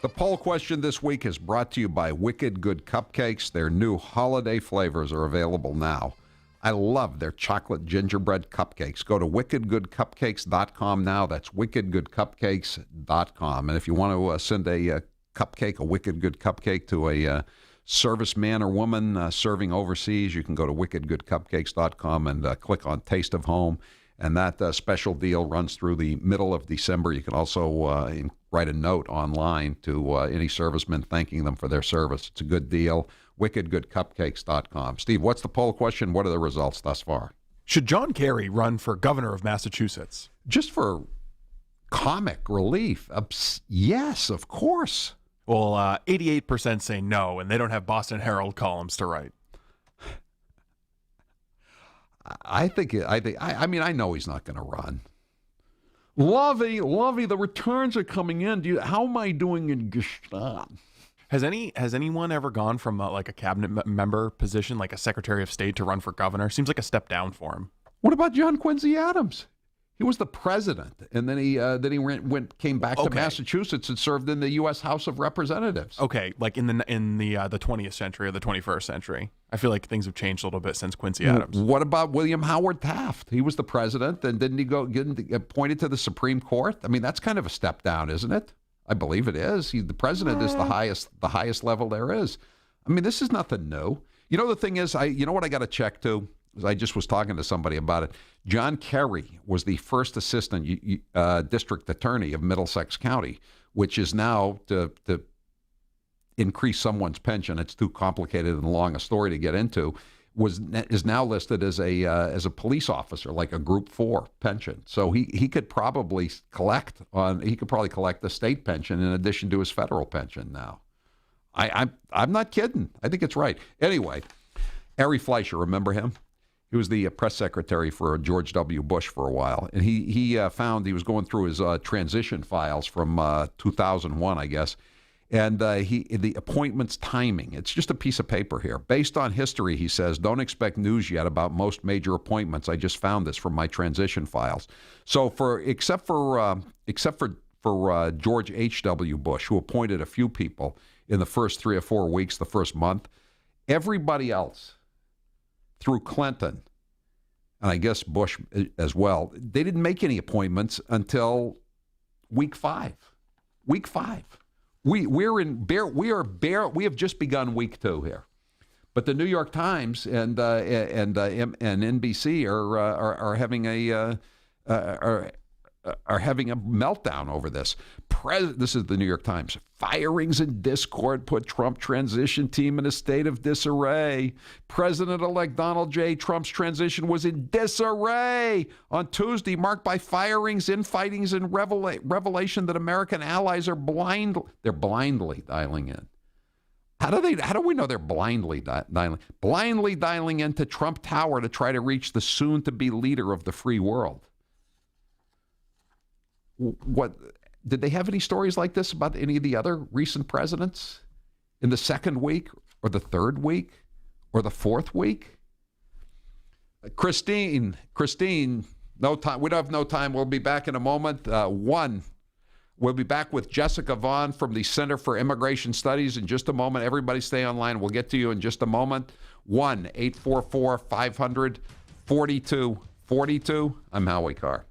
The poll question this week is brought to you by Wicked Good Cupcakes. Their new holiday flavors are available now. I love their chocolate gingerbread cupcakes. Go to wickedgoodcupcakes.com now. That's wickedgoodcupcakes.com. And if you want to send a cupcake, a Wicked Good cupcake to a serviceman or woman serving overseas, you can go to wickedgoodcupcakes.com and click on Taste of Home. And that special deal runs through the middle of December. You can also write a note online to any servicemen thanking them for their service. It's a good deal. wickedgoodcupcakes.com. Steve, what's the poll question? What are the results thus far? Should John Kerry run for governor of Massachusetts? Just for comic relief, yes, of course. Well, 88% say no, and they don't have Boston Herald columns to write. I mean, I know he's not going to run. Lovey, the returns are coming in. How am I doing in Gestalt? Has anyone ever gone from a cabinet member position, like a Secretary of State, to run for governor? Seems like a step down for him. What about John Quincy Adams? He was the president, and then he came back to Massachusetts and served in the U.S. House of Representatives. Okay, like in the 20th century or the 21st century. I feel like things have changed a little bit since Quincy Adams. What about William Howard Taft? He was the president, and didn't he get appointed to the Supreme Court? I mean, that's kind of a step down, isn't it? I believe it is. The president is the highest level there is. I mean, this is nothing new. You know, the thing is, you know what I got to check too? I just was talking to somebody about it. John Kerry was the first assistant district attorney of Middlesex County, which is now to increase someone's pension. It's too complicated and long a story to get into. Is now listed as a police officer, like a Group 4 pension. So he could probably collect the state pension in addition to his federal pension now. I'm not kidding. I think it's right. Anyway, Harry Fleischer, remember him? He was the press secretary for George W. Bush for a while, and he found he was going through his transition files from 2001, I guess, and the appointments timing. It's just a piece of paper here. Based on history, he says, don't expect news yet about most major appointments. I just found this from my transition files. So except for George H.W. Bush, who appointed a few people in the first 3 or 4 weeks, the first month, everybody else, through Clinton, and I guess Bush as well, they didn't make any appointments until week 5. Week 5. We have just begun week 2 here, but the New York Times and NBC are having a meltdown over this. This is the New York Times. Firings and discord put Trump transition team in a state of disarray. President-elect Donald J. Trump's transition was in disarray on Tuesday, marked by firings, infightings, and revelation that American allies are blindly dialing in. How do we know they're blindly dialing into Trump Tower to try to reach the soon-to-be leader of the free world? What did they have any stories like this about any of the other recent presidents in the second week or the third week or the fourth week? Christine, no time. We don't have no time. We'll be back in a moment. We'll be back with Jessica Vaughn from the Center for Immigration Studies in just a moment. Everybody stay online. We'll get to you in just a moment. 1-844-500-4242. I'm Howie Carr.